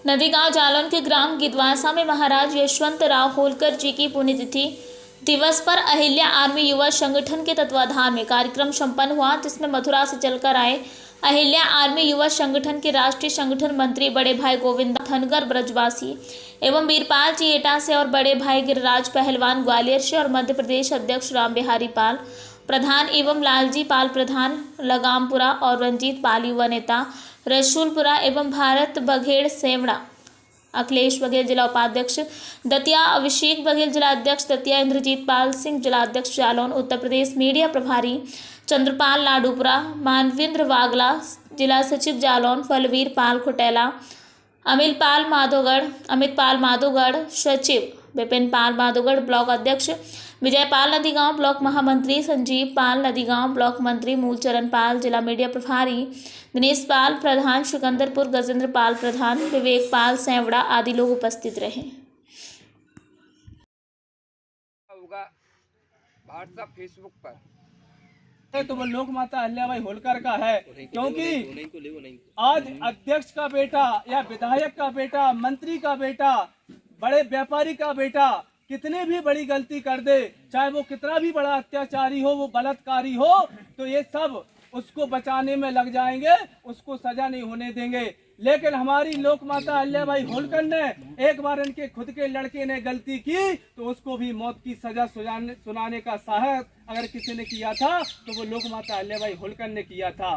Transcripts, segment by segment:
नदीगांव जालौन के ग्राम गिदवासा में महाराज यशवंतराव होलकर जी की पुण्यतिथि दिवस पर अहिल्या आर्मी युवा संगठन के तत्वाधान में कार्यक्रम संपन्न हुआ, जिसमें मथुरा से चलकर आए अहिल्या आर्मी युवा संगठन के राष्ट्रीय संगठन मंत्री बड़े भाई गोविंद धनगर ब्रजवासी एवं वीरपाल जी एटा से और बड़े भाई गिरिराज पहलवान ग्वालियर से और मध्य प्रदेश अध्यक्ष राम बिहारी पाल प्रधान एवं लालजी पाल प्रधान लगामपुरा और रंजीत पाल युवा नेता रसूलपुरा एवं भारत बघेल सेवड़ा अखिलेश बघेल जिला उपाध्यक्ष दतिया, अभिषेक बघेल जिला अध्यक्ष दतिया, इंद्रजीत पाल सिंह जिला अध्यक्ष जालौन, उत्तर प्रदेश मीडिया प्रभारी चंद्रपाल लाडूपुरा, मानवेंद्र वागला जिला सचिव जालौन, फलवीर पाल खुटेला, अमित पाल माधोगढ़ सचिव, विपिन पाल माधोगढ़ ब्लॉक अध्यक्ष, विजय पाल नदीगांव ब्लॉक महामंत्री, संजीव पाल नदीगांव ब्लॉक मंत्री, मूलचरण पाल जिला मीडिया प्रभारी, दिनेश पाल प्रधान सिकंदरपुर, गजेंद्र पाल प्रधान, विवेक पाल सेवड़ा आदि लोग उपस्थित रहे। व्हाट्सएप फेसबुक पर तो वो लोक माता अहिल्याबाई होलकर का है, क्योंकि आज अध्यक्ष का बेटा या विधायक का बेटा, मंत्री का बेटा, बड़े व्यापारी का बेटा कितने भी बड़ी गलती कर दे, चाहे वो कितना भी बड़ा अत्याचारी हो, वो बलात्कारी हो, तो ये सब उसको बचाने में लग जाएंगे, उसको सजा नहीं होने देंगे। लेकिन हमारी लोक माता अहिल्याबाई होलकर ने एक बार इनके खुद के लड़के ने गलती की तो उसको भी मौत की सजा सुनाने का साहस अगर किसी ने किया था तो वो लोक माता अहिल्याबाई होलकर ने किया था।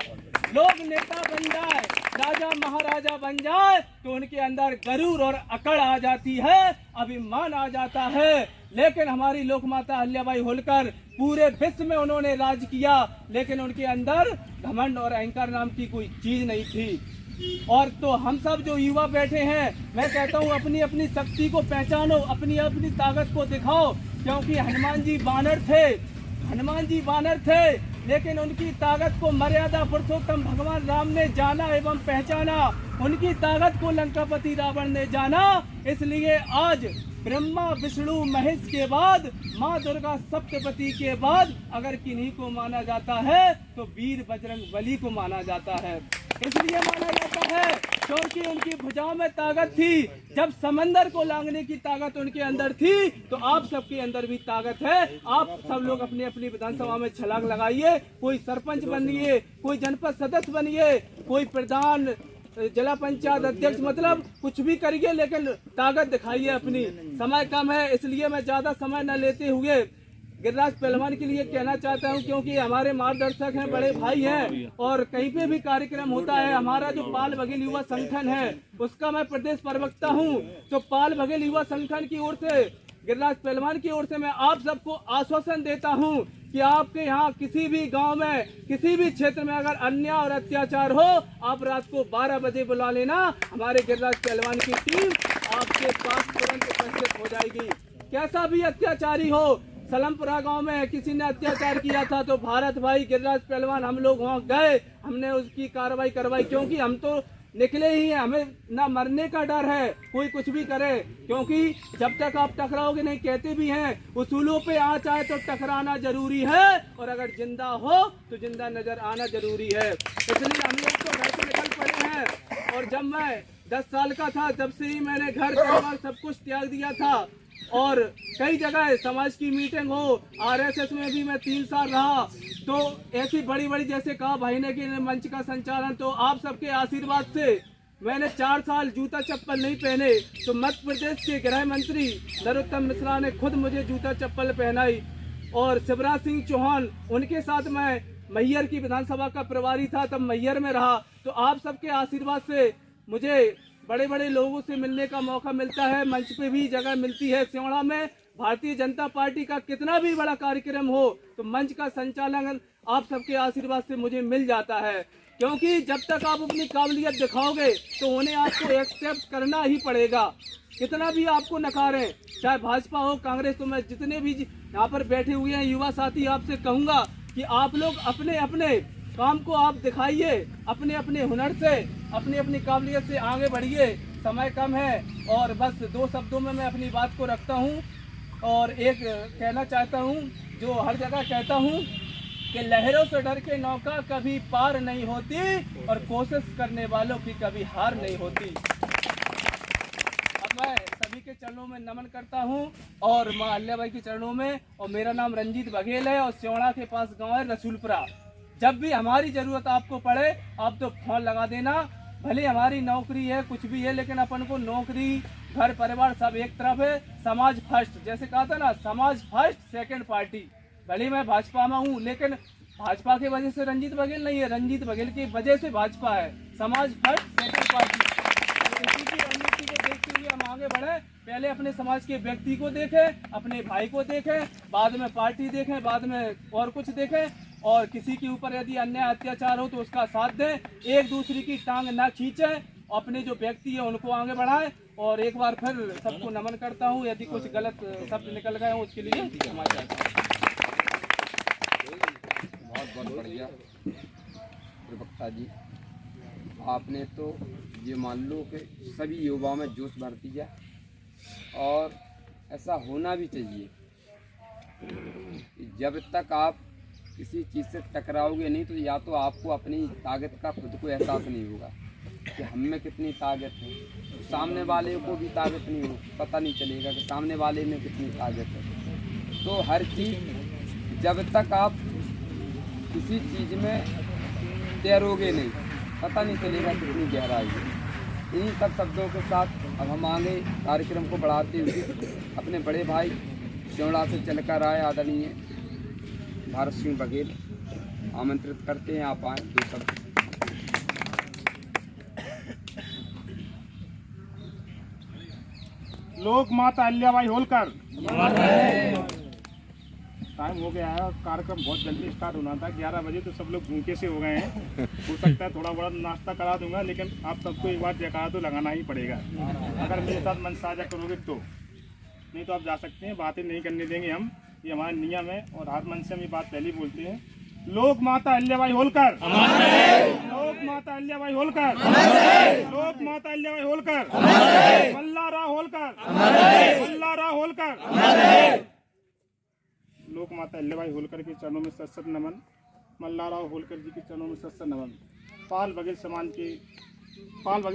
लोग नेता बन जाए, राजा महाराजा बन जाए तो उनके अंदर गरूर और अकड़ आ जाती है, अभिमान आ जाता है। लेकिन हमारी लोक माता अहिल्याबाई होलकर पूरे विश्व में उन्होंने राज किया, लेकिन उनके अंदर घमंड और अहंकार नाम की कोई चीज नहीं थी। और तो हम सब जो युवा बैठे हैं, मैं कहता हूँ अपनी अपनी शक्ति को पहचानो, अपनी अपनी ताकत को दिखाओ, क्योंकि हनुमान जी बानर थे, लेकिन उनकी ताकत को मर्यादा पुरुषोत्तम भगवान राम ने जाना एवं पहचाना, उनकी ताकत को लंकापति रावण ने जाना। इसलिए आज ब्रह्मा विष्णु महेश के बाद माँ दुर्गा सप्तपति के बाद अगर किन्हीं को माना जाता है तो वीर बजरंग बली को माना जाता है। इसलिए माना जाता है क्योंकि उनकी भुजाओं में ताकत थी। जब समंदर को लांघने की ताकत उनके अंदर थी तो आप सबके अंदर भी ताकत है। आप सब लोग अपनी अपनी विधानसभा में छलांग लगाइए, कोई सरपंच बनिए, कोई जनपद सदस्य बनिए, कोई प्रधान जिला पंचायत अध्यक्ष, मतलब कुछ भी करिए, लेकिन ताकत दिखाइए अपनी। समय कम है इसलिए मैं ज्यादा समय न लेते हुए गिरिराज पहलवान के लिए कहना चाहता हूं, क्योंकि हमारे मार्गदर्शक हैं, बड़े भाई हैं और कहीं पे भी कार्यक्रम होता है, हमारा जो पाल बघेल युवा संगठन है उसका मैं प्रदेश प्रवक्ता हूं। तो पाल बघेल युवा संगठन की ओर से, गिरिराज पहलवान की ओर से मैं आप सबको आश्वासन देता हूं कि आपके यहाँ किसी भी गांव में, किसी भी क्षेत्र में अगर अन्याय और अत्याचार हो, आप रात को 12 बजे बुला लेना, हमारे गिरिराज पहलवान की टीम आपके पास तुरंत उपस्थित हो जाएगी। कैसा भी अत्याचारी हो, सलमपुरा गांव में किसी ने अत्याचार किया था तो भारत भाई गिरिराज पहलवान हम लोग वहां गए, हमने उसकी कार्रवाई करवाई, क्योंकि हम तो निकले ही हैं, हमें ना मरने का डर है, कोई कुछ भी करे, क्योंकि जब तक आप टकराओगे नहीं, कहते भी हैं उसूलों पे आँच आए तो टकराना जरूरी है, और अगर जिंदा हो तो जिंदा नजर आना जरूरी है। इसलिए हम लोग तो घर से निकल पड़े हैं। और जब मैं 10 साल का था तब से ही मैंने घर परिवार सब कुछ त्याग दिया था, और कई जगह समाज की मीटिंग हो, RSS में भी मैं 3 साल रहा, तो ऐसी बड़ी बड़ी, जैसे कहा भाई ने कि मंच का संचालन, तो आप सबके आशीर्वाद से मैंने 4 साल जूता चप्पल नहीं पहने, तो मध्य प्रदेश के गृह मंत्री नरोत्तम मिश्रा ने खुद मुझे जूता चप्पल पहनाई, और शिवराज सिंह चौहान, उनके साथ मैं मैहर की विधानसभा का प्रभारी था, तब मैहर में रहा। तो आप सबके आशीर्वाद से मुझे बड़े बड़े लोगों से मिलने का मौका मिलता है, मंच पे भी जगह मिलती है। सिवड़ा में भारतीय जनता पार्टी का कितना भी बड़ा कार्यक्रम हो तो मंच का संचालन आप सबके आशीर्वाद से मुझे मिल जाता है, क्योंकि जब तक आप अपनी काबिलियत दिखाओगे तो उन्हें आपको एक्सेप्ट करना ही पड़ेगा, कितना भी आपको नकारें, चाहे भाजपा हो, कांग्रेस। तो मैं जितने भी यहाँ पर बैठे हुए हैं युवा साथी, आपसे कहूँगा कि आप लोग अपने अपने काम को आप दिखाइए, अपने अपने हुनर से, अपनी अपनी काबिलियत से आगे बढ़िए। समय कम है और बस 2 शब्दों में मैं अपनी बात को रखता हूँ, और एक कहना चाहता हूँ जो हर जगह कहता हूँ कि लहरों से डर के नौका कभी पार नहीं होती, और कोशिश करने वालों की कभी हार नहीं होती। चरणों में नमन करता हूँ और माँ अहिल्याबाई के चरणों में। और मेरा नाम रंजीत बघेल है और सियोड़ा के पास गांव है रसूलपुरा। जब भी हमारी जरूरत आपको पड़े आप तो फोन लगा देना। भले हमारी नौकरी है कुछ भी है, लेकिन अपन को नौकरी घर परिवार सब एक तरफ है। समाज फर्स्ट, जैसे कहा था ना, समाज फर्स्ट सेकंड पार्टी। भले मैं भाजपा में हूँ, लेकिन भाजपा की वजह से रंजीत बघेल नहीं है, रंजीत बघेल की वजह से भाजपा है। समाज फर्स्ट सेकंड पार्टी। इसी की रणनीति को देखते हुए हम आगे बढ़े। पहले अपने समाज के व्यक्ति को देखें, अपने भाई को देखें, बाद में पार्टी देखें, बाद में और कुछ देखें। और किसी के ऊपर यदि अन्याय अत्याचार हो तो उसका साथ दें। एक दूसरे की टांग ना खींचें, अपने जो व्यक्ति है उनको आगे बढ़ाएं। और एक बार फिर सबको नमन करता हूँ। यदि कुछ गलत शब्द निकल गए हो उसके लिए क्षमा चाहता हूँ। बहुत बढ़िया प्रवक्ता जी, आपने तो ये मान लो कि सभी युवाओं में जोश भर दिया और ऐसा होना भी चाहिए। जब तक आप किसी चीज़ से टकराओगे नहीं तो या तो आपको अपनी ताकत का खुद को एहसास नहीं होगा कि हम में कितनी ताकत है, तो सामने वाले को भी ताकत नहीं हो, पता नहीं चलेगा कि सामने वाले में कितनी ताकत है। तो हर चीज़ जब तक आप किसी चीज़ में तैरोगे नहीं, पता नहीं चलेगा कितनी गहराई है। इन्हीं सब शब्दों के साथ अब हम आगे कार्यक्रम को बढ़ाते हुए अपने बड़े भाई सियोड़ा से चलकर आए आदरणीय भारत सिंह बघेल आमंत्रित करते हैं, आप आए दो शब्द। लोक माता अहिल्याबाई होलकर। टाइम हो गया है और कार्यक्रम बहुत जल्दी स्टार्ट होना था, 11 बजे, तो सब लोग भूखे से हो गए हैं। हो सकता है थोड़ा बड़ा नाश्ता करा दूंगा, लेकिन आप सबको एक बार जयकारा तो लगाना ही पड़ेगा अगर मेरे साथ मन साझा करोगे तो। नहीं तो आप जा सकते हैं, बातें नहीं करने देंगे हम, ये हमारा नियम है और हर मन से हम ये बात पहले बोलते हैं। लोक माता अहिल्याबाई होलकर, लोक माता अहिल्याबाई होलकर, लोक माता अहिल्याबाई होलकर, मल्लाराव होलकर, मल्लाराव होलकर। लोक माता अहिल्याबाई होलकर के चरणों में सत नमन, मल्लाराव होलकर जी के चरणों में सत नमन। पाल बघेल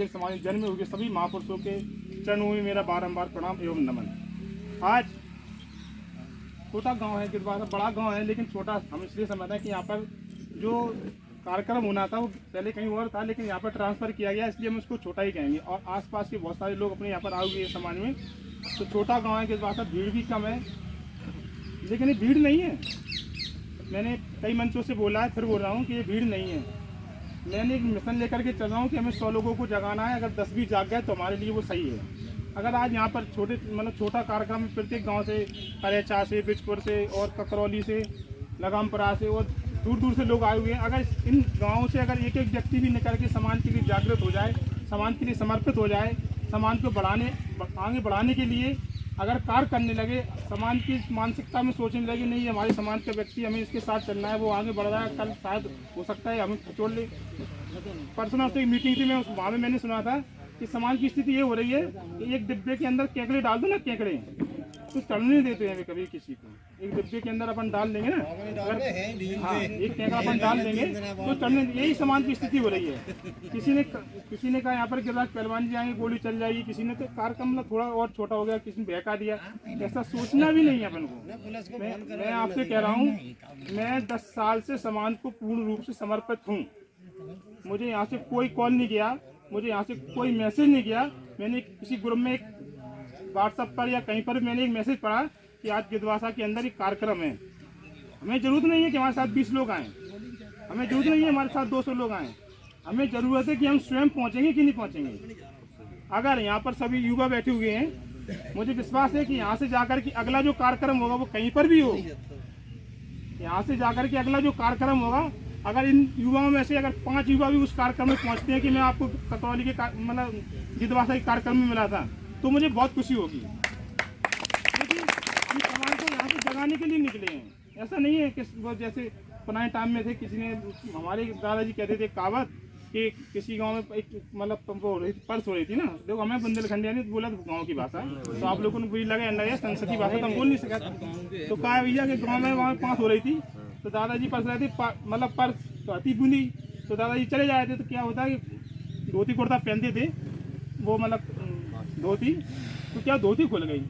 समाज में जन्म हुए सभी महापुरुषों के चरणों में मेरा बारंबार प्रणाम एवं नमन। आज छोटा गांव है गिरवासा, बड़ा गांव है लेकिन छोटा हम इसलिए समझते हैं कि यहाँ पर जो कार्यक्रम होना था वो पहले कहीं और था, लेकिन यहाँ पर ट्रांसफ़र किया गया, इसलिए हम उसको छोटा ही कहेंगे। और आसपास के बहुत सारे लोग अपने यहाँ पर आए हुए समाज में, तो छोटा गांव है गिरवासा, भीड़ भी कम है, लेकिन ये भीड़ नहीं है। मैंने कई मंचों से बोला है, फिर बोल रहा हूँ कि ये भीड़ नहीं है। मैंने एक मिशन लेकर के चल रहा हूँ कि हमें 100 लोगों को जगाना है। अगर 10 भी जाग गए तो हमारे लिए वो सही है। अगर आज यहाँ पर छोटा कार्यक्रम प्रत्येक गांव से, करेचा से, बिजपुर से और ककरौली से, लगामपुरा से और दूर दूर से लोग आए हुए हैं। अगर इन गाँवों से अगर एक एक व्यक्ति भी निकल के समाज के लिए जागृत हो जाए, समाज के लिए समर्पित हो जाए, समाज को आगे बढ़ाने के लिए अगर कार्य करने लगे, समाज की मानसिकता में सोचने लगे नहीं हमारे समाज का व्यक्ति, हमें इसके साथ चलना है, वो आगे बढ़ रहा है, कल शायद हो सकता है हमें छोड़ ले। परसों एक मीटिंग थी, मैं उस वहाँ में मैंने सुना था कि समाज की स्थिति ये हो रही है कि एक डिब्बे के अंदर केकड़े डाल दो ना, केकड़े तो चढ़ने नहीं देते हैं कभी किसी को। एक डिब्बे के अंदर अपन डाल देंगे ना, अगर हाँ एक केकड़ा अपन डाल देंगे तो चढ़ने, यही समाज की स्थिति हो रही है। किसी ने कहा यहाँ पर गिरिराज पहलवान जी आएंगे गोली चल जाएगी, किसी ने तो कार्यक्रम मतलब थोड़ा और छोटा हो गया, किसी ने बहका दिया। ऐसा सोचना भी नहीं है अपन को। मैं आपसे कह रहा हूँ, मैं 10 साल से समाज को पूर्ण रूप से समर्पित हूँ। मुझे यहाँ से कोई कॉल नहीं किया, मुझे यहाँ से कोई मैसेज नहीं किया। मैंने किसी ग्रुप में, एक व्हाट्सएप पर या कहीं पर मैंने एक मैसेज पढ़ा कि आज गिरवासा के अंदर एक कार्यक्रम है। हमें ज़रूरत नहीं है कि हमारे साथ 20 लोग आएँ, हमें ज़रूरत नहीं है हमारे साथ 200 लोग आएँ, हमें ज़रूरत है कि हम स्वयं पहुँचेंगे कि नहीं पहुँचेंगे। अगर यहाँ पर सभी युवा बैठे हुए हैं, मुझे विश्वास है कि यहाँ से जाकर के अगला जो कार्यक्रम होगा वो कहीं पर भी हो, यहाँ से जाकर के अगला जो कार्यक्रम होगा, अगर इन युवाओं में से अगर 5 युवा भी उस कार्यक्रम में पहुंचते हैं कि मैं आपको ककरौली के मतलब गिरवासा के कार्यक्रम में मिला था, तो मुझे बहुत खुशी होगी। क्योंकि हम समाज को यहाँ से जगाने के लिए निकले हैं। ऐसा नहीं है कि वो जैसे पुराने टाइम में थे, किसी ने, हमारे दादाजी कहते थे कहावत कि किसी गांव में एक मतलब पर्स हो रही थी ना, देखो हमें बुंदेलखंडिया ने बोला गांव की भाषा, तो आप लोगों को बुरी लगे अंडा संसदीय भाषा तो हम बोल नहीं सकते। तो कहा भैया कि गाँव में वहाँ पास हो रही थी, तो दादाजी पर्स रहे थे, मतलब पर्स तो अति बूंदी, तो दादाजी चले जाए थे। तो क्या होता है कि धोती कुर्ता पहनते थे, वो मतलब धोती, तो क्या धोती खुल गई।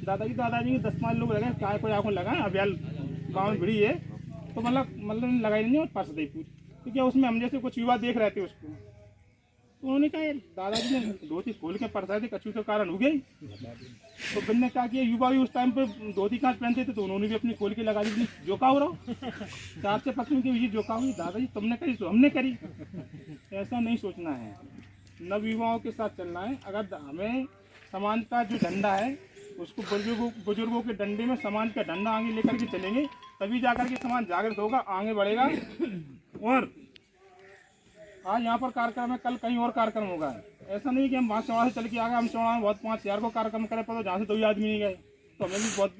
दादाजी के 10-5 लोग लगे, क्या कोई आँखों लगाए, अब यार गाँव में भिड़ी है, तो मतलब लगाई नहीं और फंस गई पूरी। तो क्या उसमें हम जैसे कुछ युवा देख रहे थे उसको, तो उन्होंने कहा दादाजी ने धोती खोल के पड़ता थे, कछू के कारण हो गई। तो फिर ने क्या किया, युवा भी उस टाइम पे धोती कांच पहनते थे, तो उन्होंने भी अपनी खोल के लगा दी, जोका हो रहा 4 से 5 के ये जोका हुई, दादाजी तुमने करी तो हमने करी। ऐसा नहीं सोचना है, नव युवाओं के साथ चलना है। अगर हमें समाज का जो डंडा है उसको बुजुर्गों के डंडे में समाज का डंडा आगे लेकर के चलेंगे, तभी जाकर के समाज जागृत होगा, आगे बढ़ेगा। और आज यहाँ पर कार्यक्रम है, कल कहीं और कार्यक्रम होगा। ऐसा नहीं कि हम वहाँ चौड़ा से चल के आ गए, हम चौड़ा में बहुत 5,000 को कार्यक्रम करे, पर जहाँ से 2 आदमी नहीं गए, तो हमें भी बहुत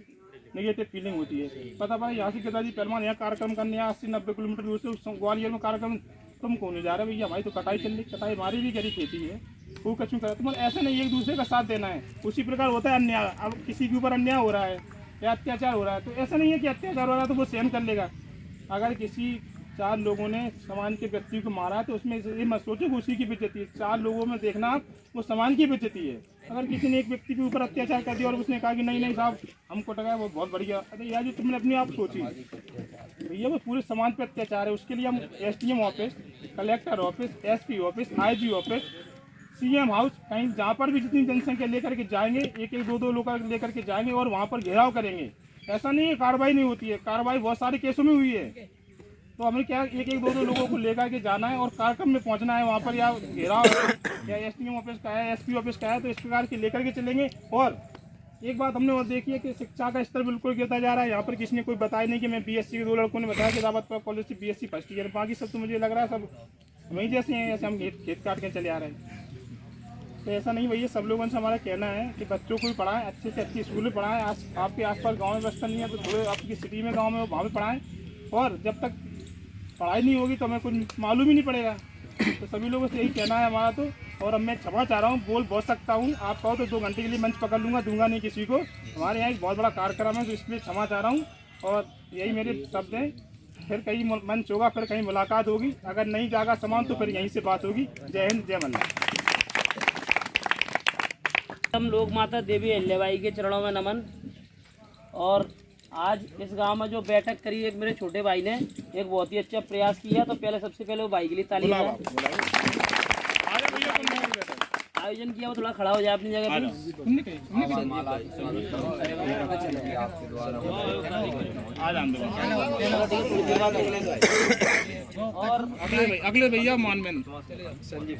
नेगेटिव फीलिंग होती है। पता पड़ा यहाँ से गिरदाजी पहलवान यहाँ कार्यक्रम करने 80-90 किलोमीटर दूर से ग्वालियर में कार्यक्रम, तुम कौन नहीं जा रहे भैया, भाई तो कटाई चल रही, कटाई हमारी भी करी खेती है, वो कचू करा। तो ऐसा नहीं एक दूसरे का साथ देना है। उसी प्रकार होता है अन्याय, अब किसी के ऊपर अन्याय हो रहा है या अत्याचार हो रहा है, तो ऐसा नहीं है कि अत्याचार हो रहा है तो वो सहन कर लेगा। अगर किसी 4 लोगों ने समाज के व्यक्ति को मारा तो उसमें ये मत सोचो कि उसी की बेइज्जती है, 4 लोगों में देखना वो समाज की बेइज्जती है। अगर किसी ने एक व्यक्ति के ऊपर अत्याचार कर दिया और उसने कहा कि नहीं साहब हमको टका, वो बहुत बढ़िया। अरे यार जो तुमने अपने आप सोची भैया, वो पूरे समाज पे अत्याचार है। उसके लिए हम SDM office, collector office, SP office, IG office, CM house, कहीं जहाँ पर भी जितनी जनसंख्या लेकर के जाएंगे, 1-1, 2-2 लोग लेकर के जाएंगे और वहाँ पर घेराव करेंगे। ऐसा नहीं है कार्रवाई नहीं होती है, कार्रवाई बहुत सारे केसों में हुई है। तो हमें क्या 1-1, 2-2 लोगों को लेकर के जाना है और कार्यक्रम में पहुंचना है वहाँ पर, या घेराव या SDM ऑफिस का है, SP ऑफिस का है, तो इस प्रकार के लेकर के चलेंगे। और एक बात हमने और देखी है कि शिक्षा का स्तर बिल्कुल गिरता जा रहा है। यहाँ पर किसी ने कोई बताया नहीं कि मैं BSc के 2 लड़कों ने बताया कि दावतपुर कॉलेज से BSc फर्स्ट ईयर, बाकी सब तो मुझे लग रहा है सब वहीं जैसे हैं, जैसे हम खेत काट के चले आ रहे हैं। तो ऐसा नहीं भैया, सब लोगों से हमारा कहना है कि बच्चों को भी पढ़ाएं, अच्छे से अच्छी स्कूल में पढ़ाएं। आपके आसपास गांव में व्यवस्था नहीं है तो थोड़े आपकी सिटी में गांव में वहाँ भी पढ़ाएं। और जब तक पढ़ाई नहीं होगी तो हमें कुछ मालूम ही नहीं पड़ेगा। तो सभी लोगों से यही कहना है हमारा तो। और अब मैं क्षमा चाह रहा हूँ, बोल सकता हूँ, आप कहो तो 2 घंटे के लिए मंच पकड़ लूँगा, दूंगा नहीं किसी को। हमारे यहाँ एक बहुत बड़ा कार्यक्रम है, तो इसलिए क्षमा चाह रहा हूँ। और यही मेरे शब्द हैं, फिर कहीं मंच होगा, फिर कहीं मुलाकात होगी। अगर नहीं जागा सामान तो फिर यहीं से बात होगी। जय हिंद, जय मल्लाह। हम लोग माता देवी अहिल्याबाई के चरणों में नमन। और आज इस गांव में जो बैठक करी, एक मेरे छोटे भाई ने एक बहुत ही अच्छा प्रयास किया, तो पहले सबसे पहले वो भाई के लिए ताली बजाएं। आयोजन किया, वो थोड़ा खड़ा हो जाए अपनी जगह पे। और अगले भैया मानवेंद्र संजीव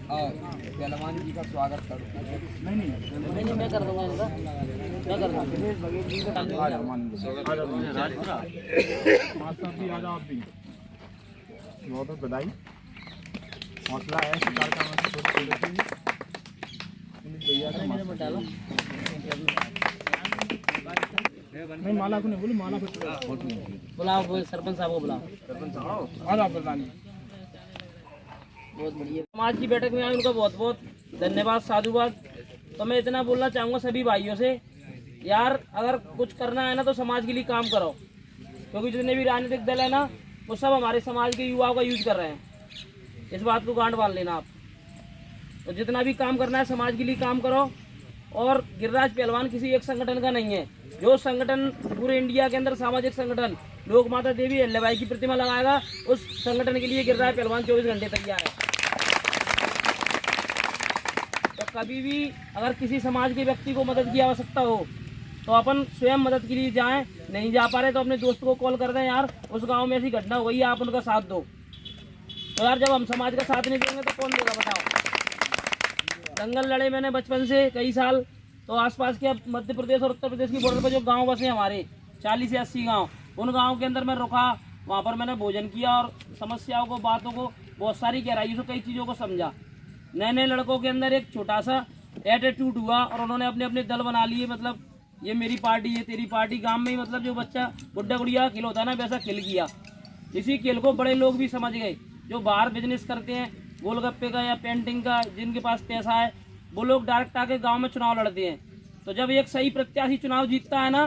पहलवान जी का स्वागत करो। नहीं मैं कर दूंगा इनका, मैं कर दूंगा। बहुत बधाई, हौसला है सरकार का। भैया नहीं माला को नहीं बोलो, माला बुलाओ सरपंच साहब को, बुलाओ प्रधान। बहुत बढ़िया। समाज की बैठक में आए उनका बहुत बहुत धन्यवाद, साधुवाद। तो मैं इतना बोलना चाहूँगा सभी भाइयों से, यार अगर कुछ करना है ना तो समाज के लिए काम करो, क्योंकि जितने भी राजनीतिक दल है ना वो सब हमारे समाज के युवाओं का यूज कर रहे हैं। इस बात को गांठ बांध लेना आप। तो जितना भी काम करना है समाज के लिए काम करो। और गिरिराज पहलवान किसी एक संगठन का नहीं है। जो संगठन पूरे इंडिया के अंदर सामाजिक संगठन लोक माता देवी अहिल्याबाई की प्रतिमा लगाएगा, उस संगठन के लिए गिरिराज पहलवान 24 घंटे तैयार है। तो कभी भी अगर किसी समाज के व्यक्ति को मदद की आवश्यकता हो तो अपन स्वयं मदद के लिए जाएं। नहीं जा पा रहे तो अपने दोस्त को कॉल कर दें, यार उस गांव में ऐसी घटना हो गई है, आप उनका साथ दो। तो यार जब हम समाज का साथ नहीं देंगे तो कौन देगा बताओ। दंगल लड़े मैंने बचपन से कई साल। तो आसपास के अब मध्य प्रदेश और उत्तर प्रदेश की बॉर्डर पर जो गांव बसे हमारे 40 से 80 गांव, उन गांव के अंदर मैं रुका, वहां पर मैंने भोजन किया और समस्याओं को, बातों को बहुत सारी गहराइयों से कई चीज़ों को समझा। नए नए लड़कों के अंदर एक छोटा सा एटीट्यूड हुआ और उन्होंने अपने अपने दल बना लिए। मतलब ये मेरी पार्टी, ये तेरी पार्टी। गांव में ही मतलब जो बच्चा गुड्डा गुड़िया खेल होता है ना, वैसा खेल किया। इसी खेल को बड़े लोग भी समझ गए, जो बाहर बिजनेस करते हैं गोलगप्पे का या पेंटिंग का, जिनके पास पैसा है वो लोग डायरेक्ट आके गांव में चुनाव लड़ते हैं। तो जब एक सही प्रत्याशी चुनाव जीतता है ना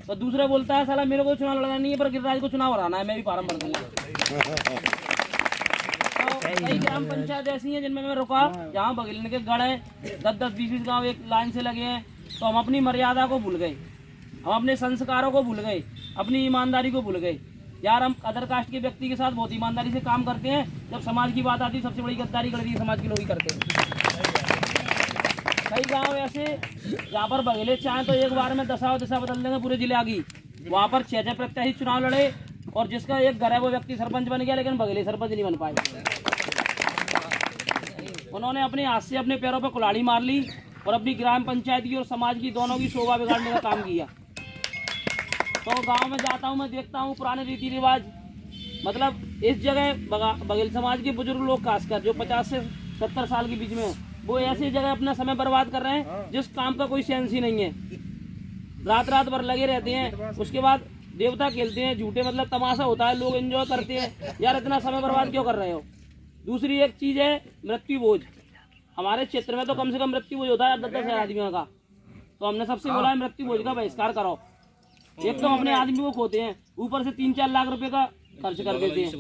तो दूसरा बोलता है साला मेरे को चुनाव लड़ना नहीं है, पर गिरिराज को चुनाव हराना है, मैं भी फार्म भर दूंगा। तो कई ग्राम पंचायत ऐसी हैं जिनमें मैं रुका, जहाँ बगल के गढ़ हैं, 10-10, 20-20 गाँव एक लाइन से लगे हैं, तो हम अपनी मर्यादा को भूल गए, हम अपने संस्कारों को भूल गए, अपनी ईमानदारी को भूल गए। यार हम अदर कास्ट के व्यक्ति के साथ बहुत ईमानदारी से काम करते हैं, जब समाज की बात आती है सबसे बड़ी गद्दारी गलती समाज के लोग ही करते हैं। कई गांव ऐसे जहाँ पर बघेले चाहें तो एक बार में दशा बदल देंगे पूरे जिले की। वहाँ पर 6 प्रत्याशी चुनाव लड़े और जिसका एक घर है वो व्यक्ति सरपंच बन गया, लेकिन बघेले सरपंच नहीं बन पाए। उन्होंने अपने हाथ से अपने पैरों पर कुल्हाड़ी मार ली और अपनी ग्राम पंचायत की और समाज की दोनों की शोभा बिगाड़ने का काम किया। तो गांव में जाता हूं, मैं देखता हूं पुराने रीति रिवाज, मतलब इस जगह बघेल समाज के बुजुर्ग लोग खासकर जो 50 से 70 साल के बीच में, वो ऐसी जगह अपना समय बर्बाद कर रहे हैं जिस काम का कोई सेंस ही नहीं है। रात भर लगे रहते हैं, उसके बाद देवता खेलते हैं, झूठे मतलब तमाशा होता है, लोग एंजॉय करते हैं। यार इतना समय बर्बाद क्यों कर रहे हो? दूसरी एक चीज़ है मृत्यु भोज। हमारे क्षेत्र में तो कम से कम मृत्यु भोज होता है 10-10 आदमियों का, तो हमने सबसे बोला है मृत्यु भोज का बहिष्कार करो। एक तो अपने आदमी को खोते हैं, ऊपर से 3-4 लाख रुपए का खर्च कर देते हैं।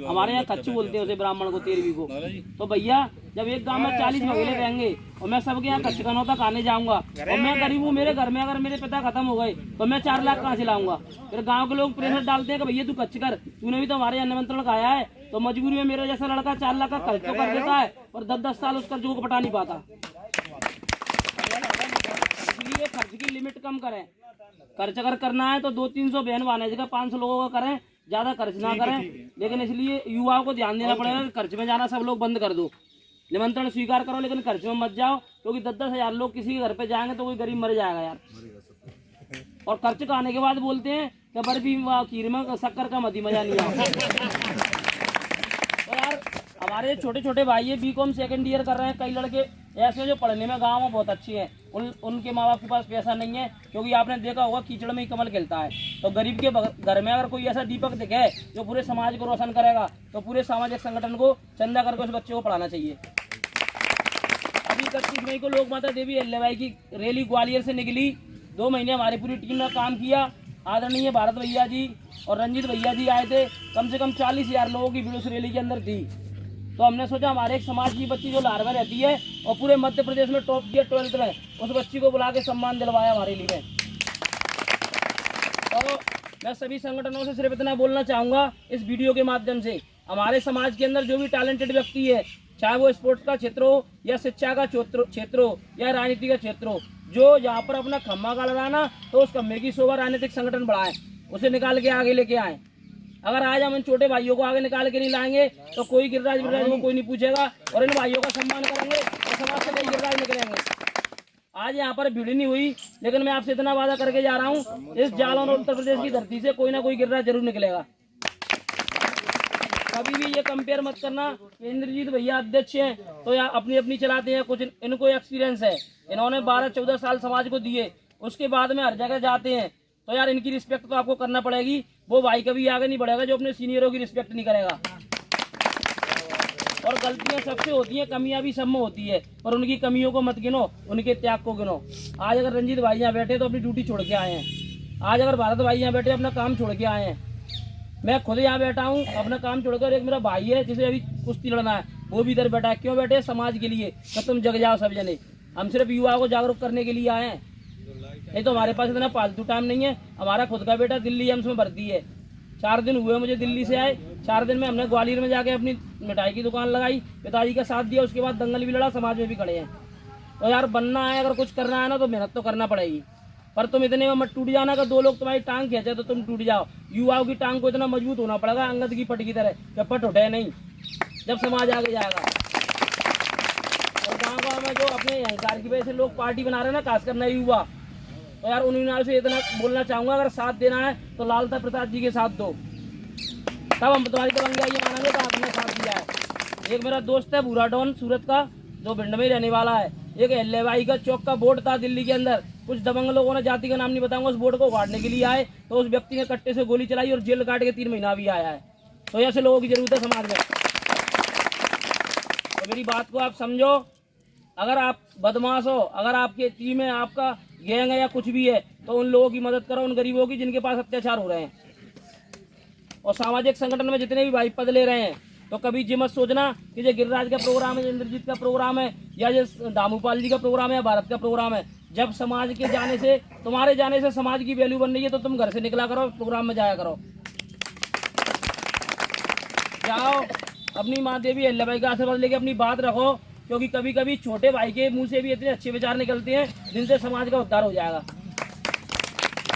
हमारे यहाँ कच्चू बोलते हैं उसे, ब्राह्मण को, 13वीं को। तो भैया जब एक गांव में 40 महिला रहेंगे और मैं सबके यहाँ कच्चकनों तक आने जाऊंगा और मैं गरीब हूँ, मेरे घर में अगर मेरे पिता खत्म हो गए तो मैं 4 लाख कहाँ से लाऊंगा? फिर गाँव के लोग प्रेशर डालते हैं कि भैया तू कच्च कर, तूने भी तो हमारे यहाँ निमंत्रण खाया है। तो मजबूरी में मेरा जैसा लड़का 4 लाख का खर्च तो कर देता है और 10-10 साल उसका जो पटा नहीं पाता। इसलिए खर्च की लिमिट कम करें। खर्च अगर करना है तो 200-300 बहन बहाने जगह 500 लोगों का करें, ज्यादा खर्च ना करें। लेकिन इसलिए युवाओं को ध्यान देना पड़ेगा कि खर्च में जाना सब लोग बंद कर दो। निमंत्रण स्वीकार करो लेकिन खर्च में मत जाओ, क्योंकि 10-10 हजार लोग किसी के घर पे जाएंगे तो कोई गरीब मर जाएगा यार। और खर्च का आने के बाद बोलते हैं कि बर्फी खीर में शक्कर का मदी मजा नहीं आया। तो यार हमारे छोटे छोटे भाई है, बीकॉम सेकंड ईयर कर रहे हैं, कई लड़के ऐसे जो पढ़ने में गाँव में बहुत अच्छे हैं, उनके माँ बाप के पास पैसा नहीं है, क्योंकि आपने देखा होगा कीचड़ में ही कमल खिलता है। तो गरीब के घर में अगर कोई ऐसा दीपक दिखे जो पूरे समाज को रोशन करेगा तो पूरे सामाजिक संगठन को चंदा करके उस बच्चे को पढ़ाना चाहिए। अभी 31 मई को लोक माता देवी अहिल्याबाई की रैली ग्वालियर से निकली। 2 महीने हमारी पूरी टीम ने काम किया। आदरणीय भारत भैया जी और रंजीत भैया जी आए थे, कम से कम 40,000 लोगों की भीड़ उस रैली के अंदर थी। तो हमने सोचा हमारे एक समाज की बच्ची जो लाहौर में रहती है और पूरे मध्य प्रदेश में टॉप किया 12th में, उस बच्ची को बुला के सम्मान दिलवाया हमारे लिए। तो मैं सभी संगठनों से सिर्फ इतना बोलना चाहूँगा इस वीडियो के माध्यम से, हमारे समाज के अंदर जो भी टैलेंटेड व्यक्ति है, चाहे वो स्पोर्ट्स का क्षेत्र हो या शिक्षा का क्षेत्र हो या राजनीति का क्षेत्र हो, जो यहाँ पर अपना खम्मा गाड़ रहा ना, तो उस खम्मे की शोभा राजनीतिक संगठन बढ़ाए, उसे निकाल के आगे लेके आए। अगर आज हम इन छोटे भाइयों को आगे निकाल के नहीं लाएंगे तो कोई गिरिराज को कोई नहीं पूछेगा और इन भाइयों का सम्मान करेंगे तो समाज से कई गिरिराज निकलेंगे। आज यहाँ पर भीड़ नहीं हुई, लेकिन मैं आपसे इतना वादा करके जा रहा हूँ, इस जालौन और उत्तर प्रदेश की धरती से कोई ना कोई गिरिराज जरूर निकलेगा। कभी भी ये कंपेयर मत करना। इंद्रजीत भैया अध्यक्ष हैं तो यहाँ अपनी अपनी चलाते हैं, कुछ इनको एक्सपीरियंस है, इन्होंने 12-14 साल समाज को दिए, उसके बाद में हर जगह जाते हैं, तो यार इनकी रिस्पेक्ट तो आपको करना पड़ेगी। वो भाई कभी आगे नहीं बढ़ेगा जो अपने सीनियरों की रिस्पेक्ट नहीं करेगा। और गलतियां सबसे होती हैं, कमियां भी सब में होती है, पर उनकी कमियों को मत गिनो, उनके त्याग को गिनो। आज अगर रंजीत भाई यहाँ बैठे तो अपनी ड्यूटी छोड़ के आए हैं, आज अगर भारत भाई यहाँ बैठे अपना काम छोड़ के आए हैं, मैं खुद यहाँ बैठा हूँ अपना काम छोड़कर। एक मेरा भाई है जिसे अभी कुश्ती लड़ना है, वो भी इधर बैठा है। क्यों बैठे? समाज के लिए, तो तुम जग जाओ सब जने। हम सिर्फ युवाओं को जागरूक करने के लिए आए हैं, नहीं तो हमारे पास इतना फालतू टाइम नहीं है। हमारा खुद का बेटा दिल्ली एम्स में भर्ती है, 4 दिन हुए मुझे दिल्ली से आए। 4 दिन में हमने ग्वालियर में जाके अपनी मिठाई की दुकान लगाई, पिताजी का साथ दिया, उसके बाद दंगल भी लड़ा, समाज में भी खड़े हैं। तो यार बनना है, अगर कुछ करना है ना तो मेहनत तो करना पड़ेगी, पर तुम इतने में मत टूट जाना। अगर 2 लोग तुम्हारी टांग खींचे तो तुम टूट जाओ। युवाओं की टांग को इतना मजबूत होना पड़ेगा अंगद की पट की तरह, जब पट उठे नहीं, जब समाज आगे जाएगा। और गाँव में जो अपने अहंकार की वजह से लोग पार्टी बना रहे हैं ना, खासकर नए युवा, तो यार उन्हीं से इतना बोलना चाहूंगा, अगर साथ देना है तो लालता प्रसाद जी के साथ दो, तब हम तुम्हारी तबंगिया ये मानेंगे तो आपने साथ दिया है। एक मेरा दोस्त है भूरा डॉन सूरत का, जो भिंड में ही रहने वाला है। एक अहिल्याबाई का चौक का बोर्ड था दिल्ली के अंदर, कुछ दबंग लोगों ने, जाति का नाम नहीं बताऊंगा, उस बोर्ड को उखाड़ने के लिए आए, तो उस व्यक्ति ने कट्टे से गोली चलाई और जेल काट के 3 महीना भी आया है। तो ऐसे लोगों की जरूरत है समाज में। तो मेरी बात को आप समझो, अगर आप बदमाश हो, अगर आपके टीम है, आपका गैंग है या कुछ भी है, तो उन लोगों की मदद करो, उन गरीबों की जिनके पास अत्याचार हो रहे हैं। और सामाजिक संगठन में जितने भी भाई पद ले रहे हैं, तो कभी ये मत सोचना कि ये गिरिराज का प्रोग्राम है, इंद्रजीत का प्रोग्राम है, या ये दामूपाल जी का प्रोग्राम है, या भारत का प्रोग्राम है। जब समाज के जाने से, तुम्हारे जाने से समाज की वैल्यू बन रही है, तो तुम घर से निकला करो, प्रोग्राम में जाया करो। जाओ, अपनी माँ देवी अहिल्याबाई का आशीर्वाद लेके अपनी बात रखो, क्योंकि कभी कभी छोटे भाई के मुंह से भी इतने अच्छे विचार निकलते हैं जिनसे समाज का उद्धार हो जाएगा।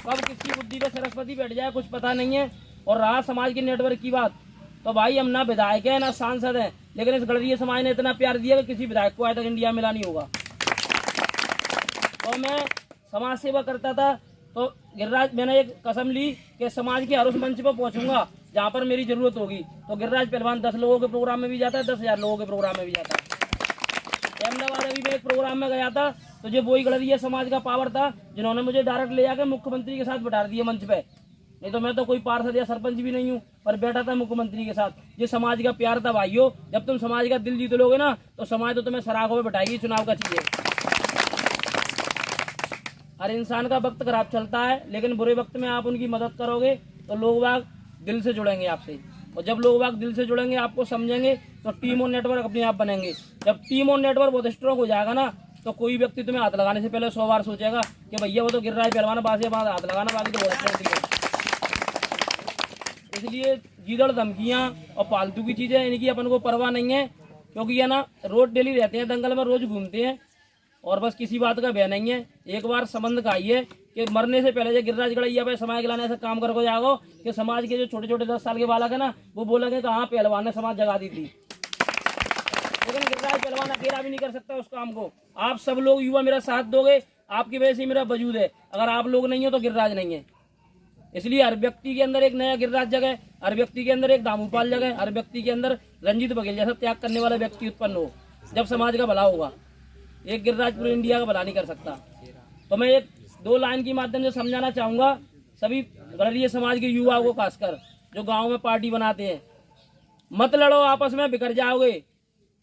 कब किसकी बुद्धि पे सरस्वती बैठ जाए कुछ पता नहीं है। और रहा समाज के नेटवर्क की बात, तो भाई हम ना विधायक हैं ना सांसद हैं, लेकिन इस गणरीय समाज ने इतना प्यार दिया कि किसी विधायक को आज तक इंडिया मिला नहीं होगा। तो मैं समाज सेवा करता था, तो गिरिराज मैंने एक कसम ली कि समाज के हर उस मंच पर पहुंचूंगा जहां पर मेरी जरूरत होगी। तो गिरिराज पहलवान 10 लोगों के प्रोग्राम में भी जाता है, 10,000 लोगों के प्रोग्राम में भी जाता है। अहमदाबाद अभी मैं एक प्रोग्राम में गया था, तो जो वही गणरीय समाज का पावर था जिन्होंने मुझे डायरेक्ट ले जाकर मुख्यमंत्री के साथ बैठा दिया मंच पे। नहीं तो मैं तो कोई पार्षद या सरपंच भी नहीं हूँ, पर बैठा था मुख्यमंत्री के साथ। ये समाज का प्यार था भाइयों। जब तुम समाज का दिल जीत लोगे ना, तो समाज तो तुम्हें सराखों में बैठाएगी। चुनाव का चीज है, हर इंसान का वक्त खराब चलता है, लेकिन बुरे वक्त में आप उनकी मदद करोगे तो लोग बाग दिल से जुड़ेंगे आपसे। और जब लोग बाग दिल से जुड़ेंगे, आपको समझेंगे, तो टीम और नेटवर्क अपने आप बनेंगे। जब टीम और नेटवर्क बहुत स्ट्रॉन्ग हो जाएगा ना, तो कोई व्यक्ति तुम्हें हाथ लगाने से पहले 100 बार सोचेगा कि भैया वो तो गिर रहा है पहलवान, बासे बात हाथ लगाना, बाकी तो बहुत स्ट्रॉन्ग है। इसलिए गीदड़ धमकियाँ और फालतू की चीज़ें, इनकी अपन को परवाह नहीं है, क्योंकि ये ना रोज डेली रहते हैं दंगल में, रोज घूमते हैं और बस किसी बात का भय नहीं है। एक बार संबंध का आइए कि मरने से पहले जो गिरिराज गड़ैया पे समाज गिलाने से काम करके जाओ कि समाज के जो छोटे छोटे 10 साल के बालक है ना, वो बोलेंगे कि हाँ पहलवान ने समाज जगा दी थी। लेकिन गिरिराज पहलवान अकेला भी नहीं कर सकता उस काम को। आप सब लोग युवा मेरा साथ दोगे, आपकी वजह से मेरा वजूद है। अगर आप लोग नहीं हो तो गिरिराज नहीं है। इसलिए हर व्यक्ति के अंदर एक नया गिरिराज जगह, हर व्यक्ति के अंदर एक दामूपाल जगह, हर व्यक्ति के अंदर रंजीत बघेल जैसा त्याग करने वाला व्यक्ति उत्पन्न हो, जब समाज का भला होगा। एक गिरिराज पूरे इंडिया का भला नहीं कर सकता। तो मैं एक 2 लाइन के माध्यम से समझाना चाहूँगा सभी गणरीय समाज के युवाओं को, खासकर जो गाँव में पार्टी बनाते हैं, मत लड़ो आपस में बिखर जाओगे।